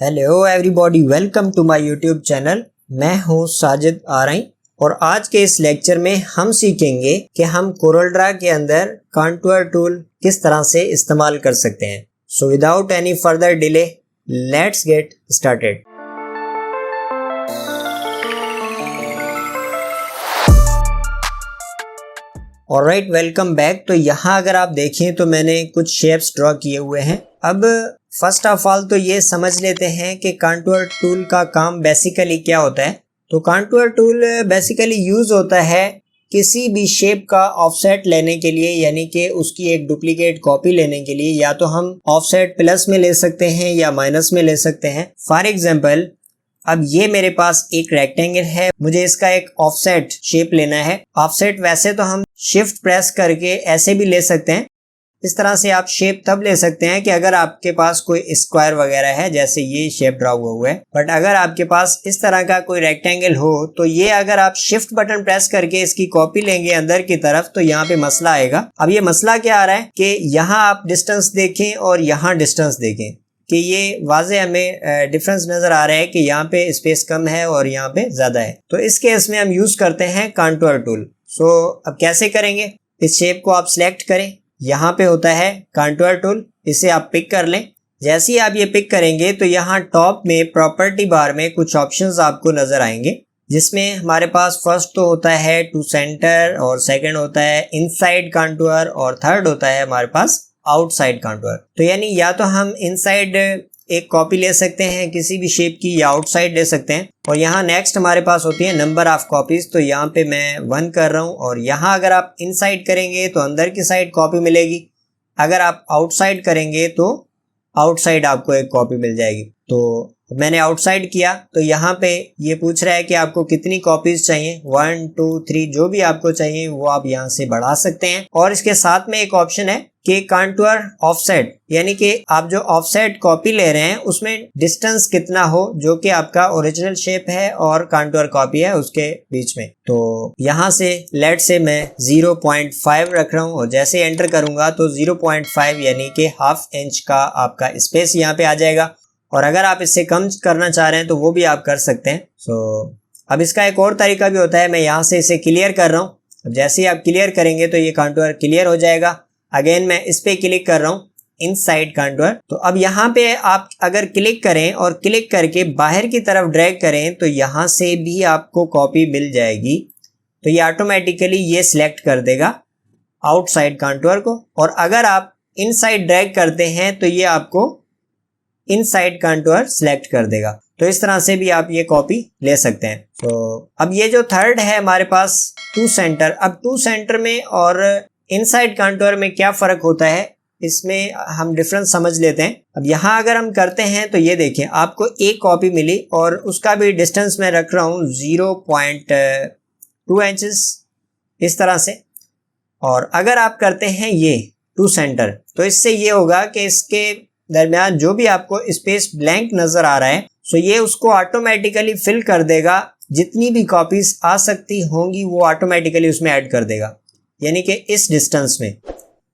Hello everybody, welcome to my YouTube channel. मैं हूं साजिद आरई और आज के इस लेक्चर में हम सीखेंगे कि हम कोरलड्रा के अंदर कॉन्टूर टूल किस तरह से इस्तेमाल कर सकते हैं। So without any further delay let's get started. Alright, welcome back. तो यहाँ अगर आप देखें तो मैंने कुछ शेप्स ड्रॉ किए हुए हैं। अब फर्स्ट ऑफ ऑल तो ये समझ लेते हैं कि कॉन्टूर टूल का काम बेसिकली क्या होता है। तो कॉन्टूर टूल बेसिकली यूज होता है किसी भी शेप का ऑफसेट लेने के लिए, यानी कि उसकी एक डुप्लीकेट कॉपी लेने के लिए। या तो हम ऑफसेट प्लस में ले सकते हैं या माइनस में ले सकते हैं। फॉर एग्जांपल, अब ये मेरे पास एक रेक्टेंगल है, मुझे इसका एक ऑफसेट शेप लेना है। ऑफसेट वैसे तो हम शिफ्ट प्रेस करके ऐसे भी ले सकते हैं। इस तरह से आप शेप तब ले सकते हैं कि अगर आपके पास कोई स्क्वायर वगैरह है, जैसे ये शेप ड्रॉ हुआ है। बट अगर आपके पास इस तरह का कोई रेक्टेंगल हो तो ये अगर आप शिफ्ट बटन प्रेस करके इसकी कॉपी लेंगे अंदर की तरफ तो यहाँ पे मसला आएगा। अब ये मसला क्या आ रहा है कि यहाँ आप डिस्टेंस देखें और यहाँ डिस्टेंस देखें कि ये वाजे हमें डिफरेंस नजर आ रहा है कि यहाँ पे स्पेस कम है और यहाँ पे ज्यादा है। तो इस केस में हम यूज करते हैं कॉन्टूर टूल। सो अब कैसे करेंगे, इस शेप को आप सिलेक्ट करें, यहाँ पे होता है कॉन्टूर टूल, इसे आप पिक कर लें। जैसे ही आप ये पिक करेंगे तो यहाँ टॉप में प्रॉपर्टी बार में कुछ ऑप्शंस आपको नजर आएंगे, जिसमें हमारे पास फर्स्ट तो होता है टू सेंटर, और सेकंड होता है इनसाइड कॉन्टूर, और थर्ड होता है हमारे पास आउटसाइड कॉन्टूर। तो यानी या तो हम इनसाइड एक कॉपी ले सकते हैं किसी भी शेप की, या आउटसाइड ले सकते हैं। और यहाँ नेक्स्ट हमारे पास होती है नंबर ऑफ कॉपीज। तो यहाँ पे मैं 1 कर रहा हूँ, और यहाँ अगर आप इनसाइड करेंगे तो अंदर की साइड कॉपी मिलेगी, अगर आप आउटसाइड करेंगे तो आउटसाइड आपको एक कॉपी मिल जाएगी। तो मैंने आउटसाइड किया तो यहाँ पे ये पूछ रहा है कि आपको कितनी कॉपीज चाहिए, 1 2 3 जो भी आपको चाहिए वो आप यहाँ से बढ़ा सकते हैं। और इसके साथ में एक ऑप्शन है कि कॉन्टूर ऑफसेट, यानी कि आप जो ऑफसेट कॉपी ले रहे हैं उसमें डिस्टेंस कितना हो, जो कि आपका ओरिजिनल शेप है और कॉन्टूर कॉपी है उसके बीच में। तो यहाँ से लेट से मैं 0.5 रख रहा हूँ, और जैसे एंटर करूंगा तो 0.5 यानी कि हाफ इंच का आपका स्पेस यहाँ पे आ जाएगा। और अगर आप इससे कम करना चाह रहे हैं तो वो भी आप कर सकते हैं। अब इसका एक और तरीका भी होता है, मैं यहाँ से इसे क्लियर कर रहा हूँ। जैसे ही आप क्लियर करेंगे तो ये कॉन्टूर क्लियर हो जाएगा। अगेन मैं इस पे क्लिक कर रहा हूँ, इनसाइड कॉन्टूर। तो अब यहाँ पे आप अगर क्लिक करें और क्लिक करके बाहर की तरफ ड्रैग करें तो यहाँ से भी आपको कॉपी मिल जाएगी। तो ये ऑटोमेटिकली ये सिलेक्ट कर देगा आउटसाइड कॉन्टूर को, और अगर आप इनसाइड ड्रैग करते हैं तो ये आपको इनसाइड कॉन्टूर सिलेक्ट कर देगा। तो इस तरह से भी आप ये कॉपी ले सकते हैं। तो अब ये जो थर्ड है हमारे पास टू सेंटर। अब टू सेंटर में और इनसाइड कॉन्टूर में क्या फर्क होता है, इसमें हम डिफरेंस समझ लेते हैं। अब यहाँ अगर हम करते हैं तो ये देखिए आपको एक कॉपी मिली, और उसका भी डिस्टेंस मैं रख रहा हूँ 0.2 इंचेस इस तरह से। और अगर आप करते हैं ये टू सेंटर तो इससे ये होगा कि इसके दरमियान जो भी आपको स्पेस ब्लैंक नजर आ रहा है, सो ये उसको ऑटोमेटिकली फिल कर देगा। जितनी भी कॉपीज आ सकती होंगी वो ऑटोमेटिकली उसमें ऐड कर देगा, यानी कि इस डिस्टेंस में। तो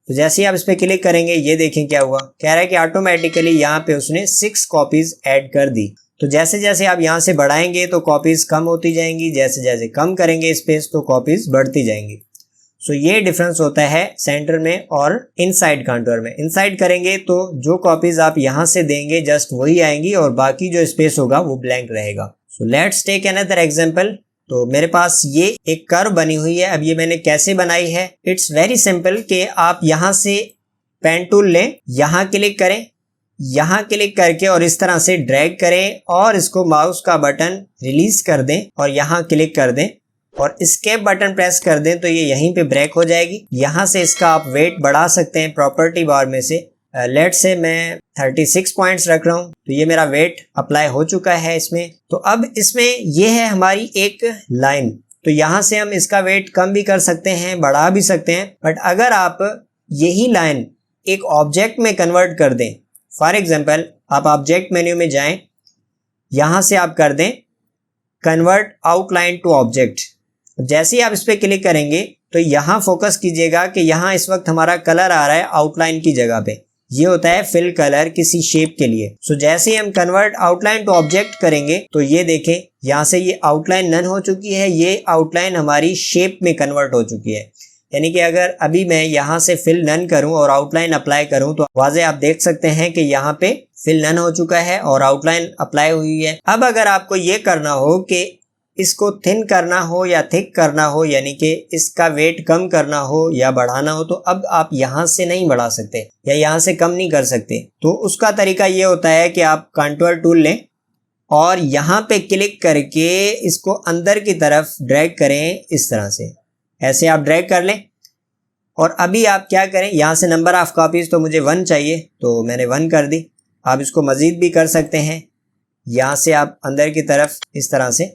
जैसे ही आप इस पे क्लिक करेंगे ये देखें क्या हुआ, कह रहा है कि ऑटोमेटिकली यहाँ पे उसने 6 कॉपीज ऐड कर दी। तो जैसे जैसे आप यहाँ से बढ़ाएंगे तो कॉपीज कम होती जाएंगी, जैसे जैसे कम करेंगे स्पेस तो कॉपीज बढ़ती जाएंगी। सो ये डिफरेंस होता है सेंटर में और इनसाइड कॉन्टूर में। इनसाइड करेंगे तो जो कॉपीज आप यहाँ से देंगे जस्ट वही आएंगी, और बाकी जो स्पेस होगा वो ब्लैंक रहेगा। So let's take another example. तो मेरे पास ये एक कर्व बनी हुई है। अब ये मैंने कैसे बनाई है, इट्स वेरी सिंपल कि आप यहाँ से पेन टूल लें, यहाँ क्लिक करें, यहाँ क्लिक करके और इस तरह से ड्रैग करें, और इसको माउस का बटन रिलीज कर दें और यहाँ क्लिक कर दें, और एस्केप बटन प्रेस कर दें तो ये यहीं पे ब्रेक हो जाएगी। यहाँ से इसका आप वेट बढ़ा सकते हैं प्रॉपर्टी बार में से। लेट से मैं 36 पॉइंट्स रख रहा हूँ, तो ये मेरा वेट अप्लाई हो चुका है इसमें। तो अब इसमें ये है हमारी एक लाइन, तो यहाँ से हम इसका वेट कम भी कर सकते हैं, बढ़ा भी सकते हैं। बट अगर आप यही लाइन एक ऑब्जेक्ट में कन्वर्ट कर दें, फॉर एग्जाम्पल आप ऑब्जेक्ट मेन्यू में जाएं, यहाँ से आप कर दें कन्वर्ट आउटलाइन टू ऑब्जेक्ट। जैसे ही आप इस पर क्लिक करेंगे तो यहाँ फोकस कीजिएगा कि यहाँ इस वक्त हमारा कलर आ रहा है आउटलाइन की जगह पे, ये होता है फिल कलर किसी शेप के लिए। सो जैसे ही हम कन्वर्ट आउटलाइन टू ऑब्जेक्ट करेंगे तो ये देखें यहाँ से ये आउटलाइन नन हो चुकी है, ये आउटलाइन हमारी शेप में कन्वर्ट हो चुकी है। यानी कि अगर अभी मैं यहाँ से फिल नन करूँ और आउटलाइन अप्लाई करूँ तो वाज़े आप देख सकते हैं कि यहाँ पे फिल नन हो चुका है और आउटलाइन अप्लाई हुई है। अब अगर आपको ये करना हो कि इसको थिन करना हो या थिक करना हो, यानी कि इसका वेट कम करना हो या बढ़ाना हो, तो अब आप यहाँ से नहीं बढ़ा सकते या यहाँ से कम नहीं कर सकते। तो उसका तरीका ये होता है कि आप कंटूर टूल लें और यहाँ पे क्लिक करके इसको अंदर की तरफ ड्रैग करें, इस तरह से ऐसे आप ड्रैग कर लें। और अभी आप क्या करें, यहाँ से नंबर ऑफ कॉपीज़ तो मुझे 1 चाहिए तो मैंने 1 कर दी। आप इसको मज़ीद भी कर सकते हैं, यहाँ से आप अंदर की तरफ इस तरह से।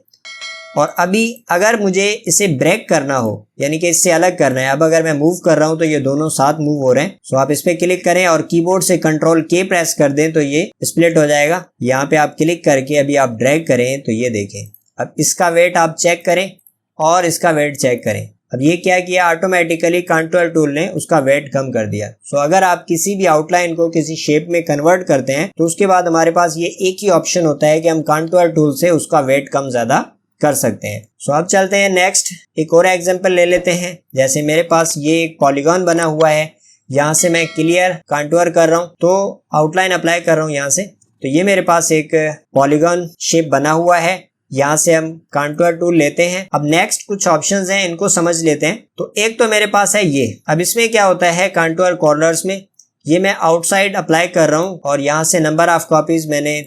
और अभी अगर मुझे इसे ब्रेक करना हो, यानी कि इससे अलग करना है, अब अगर मैं मूव कर रहा हूँ तो ये दोनों साथ मूव हो रहे हैं। सो आप इस पर क्लिक करें और कीबोर्ड से कंट्रोल के प्रेस कर दें तो ये स्प्लिट हो जाएगा। यहाँ पे आप क्लिक करके अभी आप ड्रैग करें तो ये देखें। अब इसका वेट आप चेक करें और इसका वेट चेक करें। अब ये क्या किया, ऑटोमेटिकली कंटूर टूल ने उसका वेट कम कर दिया। सो अगर आप किसी भी आउटलाइन को किसी शेप में कन्वर्ट करते हैं तो उसके बाद हमारे पास ये एक ही ऑप्शन होता है कि हम कंटूर टूल से उसका वेट कम ज़्यादा कर सकते हैं। सो अब चलते हैं नेक्स्ट, एक और एग्जांपल ले लेते हैं। जैसे मेरे पास ये एक पॉलीगॉन बना हुआ है, यहाँ से मैं क्लियर कंटूर कर रहा हूँ तो आउटलाइन अप्लाई कर रहा हूँ यहाँ से, तो ये मेरे पास एक पॉलीगॉन शेप बना हुआ है। यहाँ से हम कंटूर टूल लेते हैं। अब नेक्स्ट कुछ ऑप्शंस हैं, इनको समझ लेते हैं। तो एक तो मेरे पास है ये। अब इसमें क्या होता है, कंटूर कॉर्नर्स में ये मैं आउटसाइड अप्लाई कर रहा हूँ और यहाँ से नंबर ऑफ कॉपीज मैंने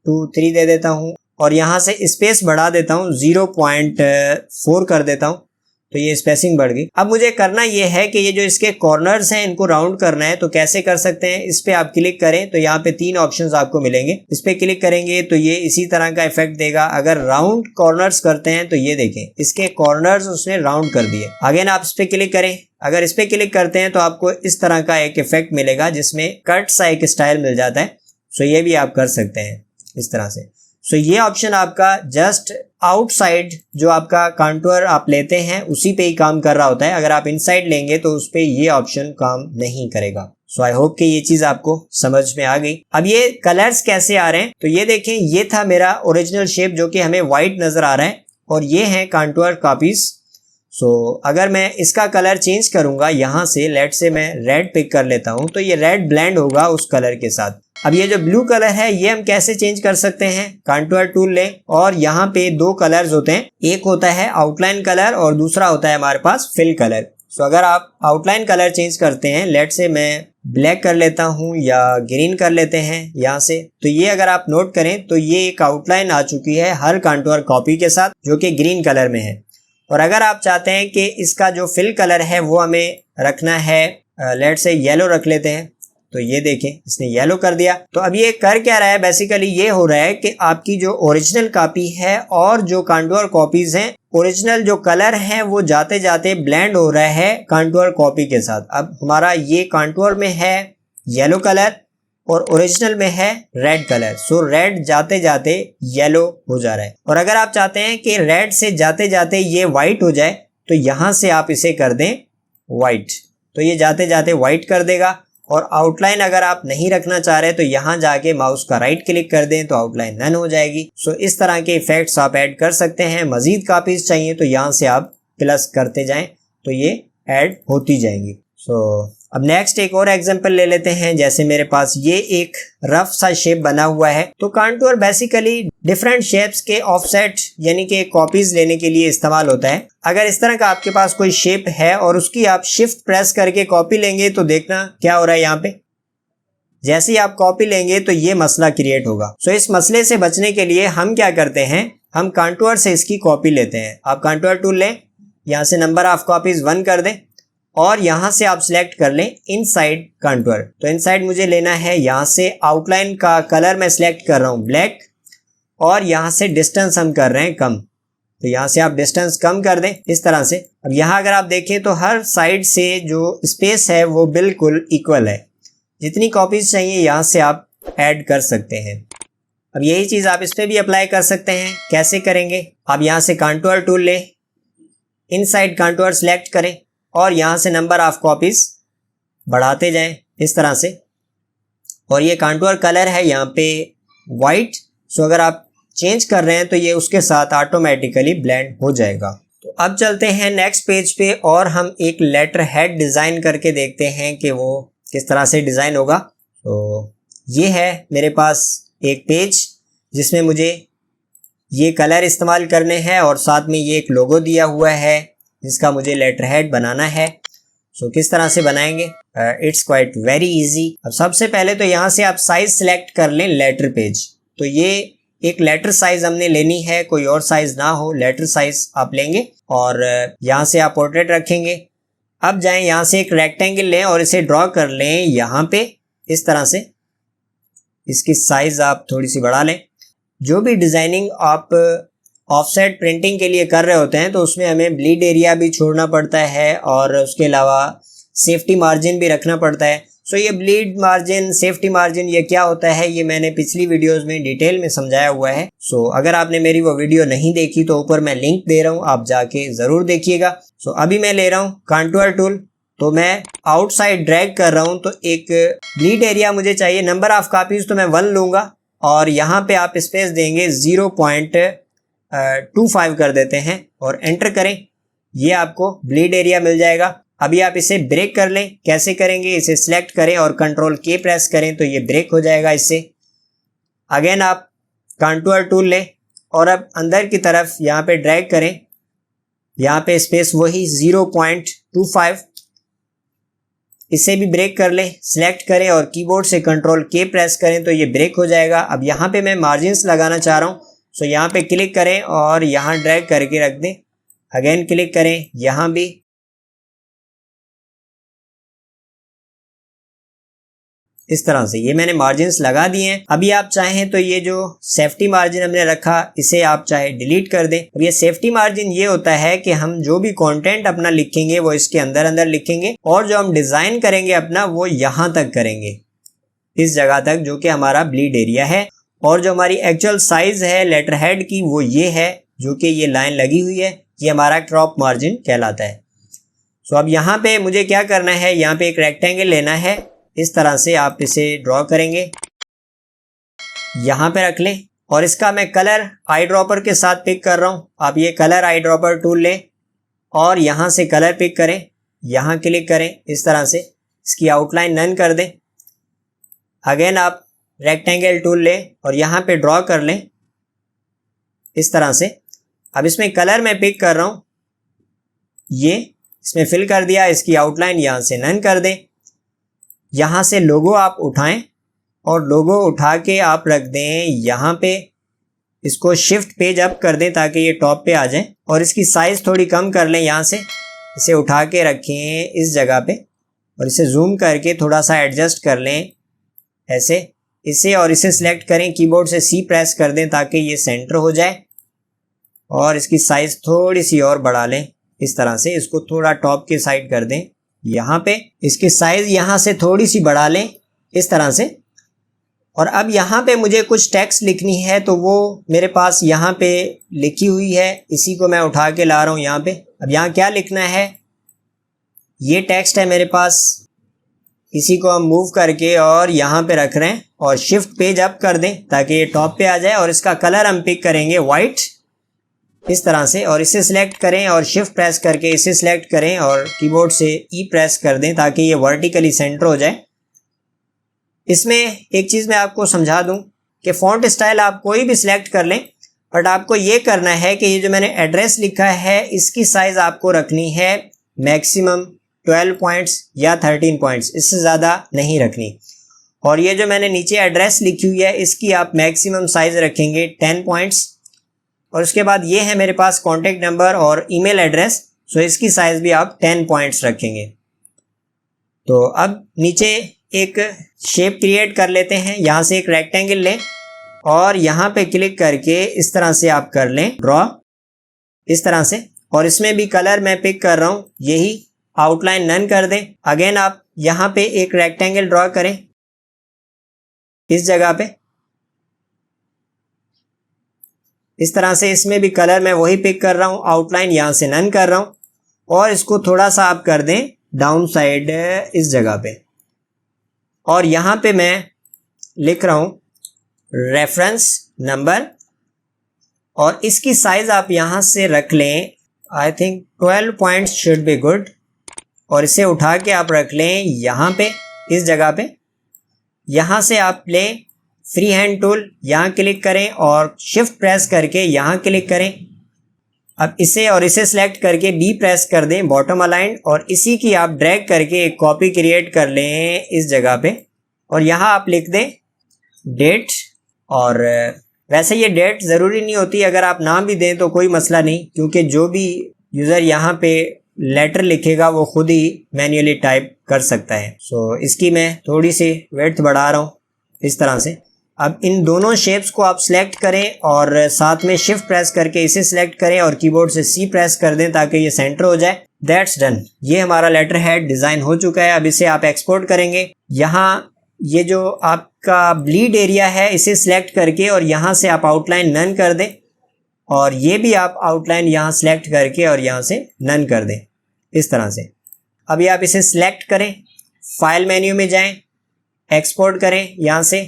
2 3 दे देता हूँ और यहाँ से स्पेस बढ़ा देता हूँ, 0.4 कर देता हूँ तो ये स्पेसिंग बढ़ गई। अब मुझे करना ये है कि ये जो इसके कॉर्नर्स हैं इनको राउंड करना है। तो कैसे कर सकते हैं, इस पे आप क्लिक करें तो यहाँ पे 3 ऑप्शंस आपको मिलेंगे। इस पे क्लिक करेंगे तो ये इसी तरह का इफेक्ट देगा। अगर राउंड कॉर्नर्स करते हैं तो ये देखें इसके कॉर्नर्स उसने राउंड कर दिए। अगेन आप इस पे क्लिक करें, अगर इस पे क्लिक करते हैं तो आपको इस तरह का एक इफेक्ट मिलेगा जिसमें कट सा एक स्टाइल मिल जाता है। सो ये भी आप कर सकते हैं इस तरह से। सो ये ऑप्शन आपका जस्ट आउटसाइड जो आपका कंटूर आप लेते हैं उसी पे ही काम कर रहा होता है। अगर आप इनसाइड लेंगे तो उस पे ये ऑप्शन काम नहीं करेगा। सो आई होप कि ये चीज आपको समझ में आ गई। अब ये कलर्स कैसे आ रहे हैं तो ये देखें, ये था मेरा ओरिजिनल शेप जो कि हमें व्हाइट नजर आ रहा है और ये है कंटूर कॉपीज। सो अगर मैं इसका कलर चेंज करूंगा, यहाँ से लेट से मैं रेड पिक कर लेता हूँ तो ये रेड ब्लेंड होगा उस कलर के साथ। अब ये जो ब्लू कलर है ये हम कैसे चेंज कर सकते हैं, कंटूर टूल लें और यहाँ पे 2 कलर्स होते हैं, एक होता है आउटलाइन कलर और दूसरा होता है हमारे पास फिल कलर। सो अगर आप आउटलाइन कलर चेंज करते हैं, लेट से मैं ब्लैक कर लेता हूँ या ग्रीन कर लेते हैं यहाँ से, तो ये अगर आप नोट करें तो ये एक आउटलाइन आ चुकी है हर कंटूर कॉपी के साथ जो कि ग्रीन कलर में है। और अगर आप चाहते हैं कि इसका जो फिल कलर है वो हमें रखना है, लेट से येलो रख लेते हैं, तो ये देखें इसने येलो कर दिया। तो अब ये कर क्या रहा है, बेसिकली ये हो रहा है कि आपकी जो ओरिजिनल कॉपी है और जो कंटूर कॉपीज हैं, ओरिजिनल जो कलर है वो जाते जाते ब्लेंड हो रहा है कंटूर कॉपी के साथ। अब हमारा ये कंटूर में है येलो कलर और ओरिजिनल में है रेड कलर। सो रेड जाते जाते येलो हो जा रहा है। और अगर आप चाहते हैं कि रेड से जाते जाते ये व्हाइट हो जाए तो यहाँ से आप इसे कर दें व्हाइट, तो ये जाते जाते व्हाइट कर देगा। और आउटलाइन अगर आप नहीं रखना चाह रहे तो यहाँ जाके माउस का राइट क्लिक कर दें तो आउटलाइन नन हो जाएगी। सो इस तरह के इफेक्ट्स आप ऐड कर सकते हैं। मजीद कॉपीज चाहिए तो यहाँ से आप प्लस करते जाएं तो ये ऐड होती जाएंगी। सो अब नेक्स्ट एक और एग्जांपल ले लेते हैं। जैसे मेरे पास ये एक रफ सा शेप बना हुआ है, तो कंटूर बेसिकली डिफरेंट शेप्स के ऑफसेट यानी कि कॉपीज लेने के लिए इस्तेमाल होता है। अगर इस तरह का आपके पास कोई शेप है और उसकी आप शिफ्ट प्रेस करके कॉपी लेंगे तो देखना क्या हो रहा है यहाँ पे, जैसे ही आप कॉपी लेंगे तो ये मसला क्रिएट होगा। सो इस मसले से बचने के लिए हम क्या करते हैं, हम कंटूर से इसकी कॉपी लेते हैं। आप कंटूर टूल लें, यहाँ से नंबर ऑफ कॉपीज 1 कर दें और यहाँ से आप सिलेक्ट कर लें इनसाइड कंटूर। तो इनसाइड मुझे लेना है, यहाँ से आउटलाइन का कलर मैं सिलेक्ट कर रहा हूँ ब्लैक और यहाँ से डिस्टेंस हम कर रहे हैं कम, तो यहाँ से आप डिस्टेंस कम कर दें इस तरह से। अब यहाँ अगर आप देखें तो हर साइड से जो स्पेस है वो बिल्कुल इक्वल है। जितनी कॉपीज चाहिए यहाँ से आप ऐड कर सकते हैं। अब यही चीज़ आप इस पर भी अप्लाई कर सकते हैं। कैसे करेंगे, आप यहाँ से कंटूर टूल लें, इनसाइड कंटूर सेलेक्ट करें और यहाँ से नंबर ऑफ कॉपीज बढ़ाते जाएं इस तरह से। और ये कांटूर कलर है यहाँ पे वाइट। सो अगर आप चेंज कर रहे हैं तो ये उसके साथ ऑटोमेटिकली ब्लेंड हो जाएगा। तो अब चलते हैं नेक्स्ट पेज पे और हम एक लेटर हेड डिज़ाइन करके देखते हैं कि वो किस तरह से डिज़ाइन होगा। तो ये है मेरे पास एक पेज जिसमें मुझे ये कलर इस्तेमाल करने हैं और साथ में ये एक लोगो दिया हुआ है जिसका मुझे लेटर हेड बनाना है। सो किस तरह से बनाएंगे? It's quite very easy. अब सबसे पहले तो यहाँ से आप साइज सेलेक्ट कर लें लेटर पेज। तो ये एक लेटर साइज हमने लेनी है, कोई और साइज ना हो, लेटर साइज आप लेंगे और यहाँ से आप पोर्ट्रेट रखेंगे। अब जाएं यहाँ से एक रेक्टेंगल लें और इसे ड्रॉ कर लें यहाँ पे इस तरह से। इसकी साइज आप थोड़ी सी बढ़ा लें। जो भी डिज़ाइनिंग आप ऑफसेट प्रिंटिंग के लिए कर रहे होते हैं तो उसमें हमें ब्लीड एरिया भी छोड़ना पड़ता है और उसके अलावा सेफ्टी मार्जिन भी रखना पड़ता है। सो ये ब्लीड मार्जिन, सेफ्टी मार्जिन, ये क्या होता है ये मैंने पिछली वीडियोस में डिटेल में समझाया हुआ है। सो अगर आपने मेरी वो वीडियो नहीं देखी तो ऊपर मैं लिंक दे रहा हूँ, आप जाके ज़रूर देखिएगा। सो अभी मैं ले रहा हूँ कांटूर टूल। तो मैं आउटसाइड ड्रैग कर रहा हूँ। तो एक ब्लीड एरिया मुझे चाहिए, नंबर ऑफ कापीज़ तो मैं 1 लूँगा और यहाँ पे आप स्पेस देंगे 0.25 कर देते हैं और एंटर करें। ये आपको ब्लीड एरिया मिल जाएगा। अभी आप इसे ब्रेक कर लें। कैसे करेंगे? इसे सिलेक्ट करें और कंट्रोल के प्रेस करें तो ये ब्रेक हो जाएगा इससे। अगेन आप कांटूर टूल लें और अब अंदर की तरफ यहाँ पे ड्रैग करें। यहाँ पे स्पेस वही 0.25, इसे भी ब्रेक कर लें। सिलेक्ट करें और कीबोर्ड से कंट्रोल के प्रेस करें तो ये ब्रेक हो जाएगा। अब यहाँ पे मैं मार्जिन्स लगाना चाह रहा हूँ। सो यहाँ पे क्लिक करें और यहाँ ड्रैग करके रख दें। अगेन क्लिक करें, यहाँ भी इस तरह से ये मैंने मार्जिन्स लगा दिए हैं। अभी आप चाहें तो ये जो सेफ्टी मार्जिन हमने रखा इसे आप चाहे डिलीट कर दें। अब ये सेफ्टी मार्जिन ये होता है कि हम जो भी कंटेंट अपना लिखेंगे वो इसके अंदर अंदर लिखेंगे और जो हम डिज़ाइन करेंगे अपना वो यहाँ तक करेंगे, इस जगह तक जो कि हमारा ब्लीड एरिया है। और जो हमारी एक्चुअल साइज़ है लेटर हेड की वो ये है, जो कि ये लाइन लगी हुई है, ये हमारा क्रॉप मार्जिन कहलाता है। सो अब यहाँ पे मुझे क्या करना है, यहाँ पे एक रेक्टेंगल लेना है। इस तरह से आप इसे ड्रॉ करेंगे, यहाँ पे रख लें और इसका मैं कलर आई ड्रॉपर के साथ पिक कर रहा हूँ। आप ये कलर आई ड्रॉपर टूल लें और यहाँ से कलर पिक करें, यहाँ क्लिक करें, इस तरह से इसकी आउटलाइन नन कर दें। अगेन आप रेक्टेंगल टूल लें और यहाँ पे ड्रॉ कर लें इस तरह से। अब इसमें कलर मैं पिक कर रहा हूँ, ये इसमें फिल कर दिया। इसकी आउटलाइन यहाँ से नन कर दें। यहाँ से लोगो आप उठाएं और लोगो उठा के आप रख दें यहाँ पे। इसको शिफ्ट पेज अप कर दें ताकि ये टॉप पे आ जाए और इसकी साइज़ थोड़ी कम कर लें। यहाँ से इसे उठा के रखें इस जगह पे और इसे जूम करके थोड़ा सा एडजस्ट कर लें ऐसे इसे, और इसे सिलेक्ट करें, कीबोर्ड से सी प्रेस कर दें ताकि ये सेंटर हो जाए और इसकी साइज़ थोड़ी सी और बढ़ा लें इस तरह से। इसको थोड़ा टॉप के साइड कर दें यहाँ पे, इसकी साइज़ यहाँ से थोड़ी सी बढ़ा लें इस तरह से। और अब यहाँ पे मुझे कुछ टेक्स्ट लिखनी है तो वो मेरे पास यहाँ पे लिखी हुई है, इसी को मैं उठा के ला रहा हूँ यहाँ पे। अब यहाँ क्या लिखना है, ये टेक्स्ट है मेरे पास, इसी को हम मूव करके और यहाँ पे रख रहे हैं और शिफ्ट पेज अप कर दें ताकि ये टॉप पे आ जाए। और इसका कलर हम पिक करेंगे वाइट इस तरह से और इसे सिलेक्ट करें और शिफ्ट प्रेस करके इसे सिलेक्ट करें और कीबोर्ड से ई प्रेस कर दें ताकि ये वर्टिकली सेंटर हो जाए। इसमें एक चीज़ मैं आपको समझा दूं कि फ़ॉन्ट स्टाइल आप कोई भी सिलेक्ट कर लें, बट आपको ये करना है कि ये जो मैंने एड्रेस लिखा है इसकी साइज़ आपको रखनी है मैक्सिमम 12 पॉइंट्स या 13 पॉइंट्स, इससे ज़्यादा नहीं रखनी। और ये जो मैंने नीचे एड्रेस लिखी हुई है इसकी आप मैक्सिमम साइज़ रखेंगे 10 पॉइंट्स। और उसके बाद ये है मेरे पास कॉन्टेक्ट नंबर और ईमेल एड्रेस, सो इसकी साइज़ भी आप 10 पॉइंट्स रखेंगे। तो अब नीचे एक शेप क्रिएट कर लेते हैं। यहाँ से एक रेक्टेंगल लें और यहाँ पे क्लिक करके इस तरह से आप कर लें ड्रॉ इस तरह से। और इसमें भी कलर मैं पिक कर रहा हूँ, यही आउटलाइन नन कर दें। अगेन आप यहाँ पे एक रेक्टेंगल ड्रॉ करें इस जगह पे इस तरह से। इसमें भी कलर मैं वही पिक कर रहा हूँ, आउटलाइन यहाँ से नन कर रहा हूँ और इसको थोड़ा सा आप कर दें डाउन साइड इस जगह पे। और यहाँ पे मैं लिख रहा हूँ रेफरेंस नंबर, और इसकी साइज आप यहाँ से रख लें, I think 12 points should be good, और इसे उठा के आप रख लें यहाँ पे, इस जगह पे। यहाँ से आप लें फ्री हैंड टूल, यहाँ क्लिक करें और शिफ्ट प्रेस करके यहाँ क्लिक करें। अब इसे और इसे सेलेक्ट करके डी प्रेस कर दें बॉटम अलाइन, और इसी की आप ड्रैग करके एक कॉपी क्रिएट कर लें इस जगह पे, और यहाँ आप लिख दें डेट। और वैसे ये डेट ज़रूरी नहीं होती, अगर आप नाम भी दें तो कोई मसला नहीं, क्योंकि जो भी यूज़र यहाँ पे लेटर लिखेगा वो खुद ही मैन्युअली टाइप कर सकता है। सो इसकी मैं थोड़ी सी विड्थ बढ़ा रहा हूँ इस तरह से। अब इन दोनों शेप्स को आप सिलेक्ट करें और साथ में शिफ्ट प्रेस करके इसे सिलेक्ट करें और कीबोर्ड से सी प्रेस कर दें ताकि ये सेंटर हो जाए। That's done. ये हमारा लेटर हेड डिज़ाइन हो चुका है। अब इसे आप एक्सपोर्ट करेंगे। यहाँ ये जो आपका ब्लीड एरिया है इसे सिलेक्ट करके और यहाँ से आप आउटलाइन नन कर दें, और ये भी आप आउटलाइन यहाँ सिलेक्ट करके और यहाँ से नन कर दें इस तरह से। अभी आप इसे सिलेक्ट करें, फाइल मेन्यू में जाएं, एक्सपोर्ट करें यहाँ से,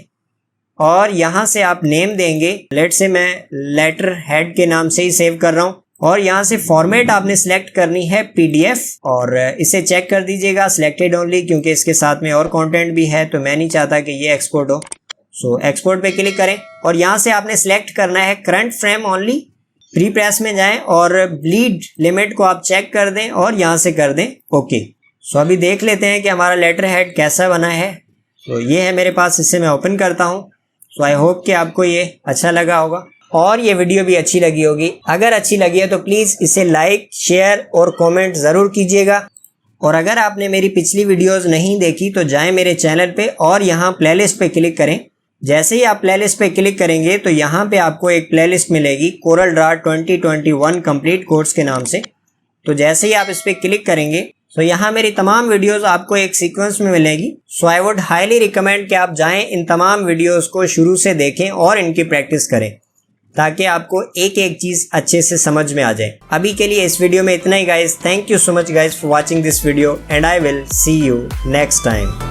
और यहाँ से आप नेम देंगे। लेट से मैं लेटर हेड के नाम से ही सेव कर रहा हूँ, और यहाँ से फॉर्मेट आपने सिलेक्ट करनी है PDF, और इसे चेक कर दीजिएगा सिलेक्टेड ओनली, क्योंकि इसके साथ में और कंटेंट भी है तो मैं नहीं चाहता कि ये एक्सपोर्ट हो। सो एक्सपोर्ट पे क्लिक करें और यहाँ से आपने सिलेक्ट करना है current frame only. Pre press में जाएं और ब्लीड लिमिट को आप चेक कर दें और यहाँ से कर दें ओके। सो अभी देख लेते हैं कि हमारा लेटर हेड कैसा बना है। तो ये है मेरे पास, इसे मैं ओपन करता हूँ। सो आई होप कि आपको ये अच्छा लगा होगा और ये वीडियो भी अच्छी लगी होगी। अगर अच्छी लगी है तो प्लीज़ इसे लाइक, शेयर और कमेंट ज़रूर कीजिएगा। और अगर आपने मेरी पिछली वीडियोस नहीं देखी तो जाएं मेरे चैनल पे और यहाँ प्लेलिस्ट पे क्लिक करें। जैसे ही आप प्लेलिस्ट पे क्लिक करेंगे तो यहाँ पे आपको एक प्लेलिस्ट मिलेगी कोरल ड्रा 2021 कंप्लीट कोर्स के नाम से। तो जैसे ही आप इस पर क्लिक करेंगे तो यहाँ मेरी तमाम वीडियोस आपको एक सीक्वेंस में मिलेगी। सो आई वुड हाईली रिकमेंड कि आप जाएं, इन तमाम वीडियोस को शुरू से देखें और इनकी प्रैक्टिस करें ताकि आपको एक एक चीज़ अच्छे से समझ में आ जाए। अभी के लिए इस वीडियो में इतना ही guys. Thank you so much guys for watching this video and I will see you next time.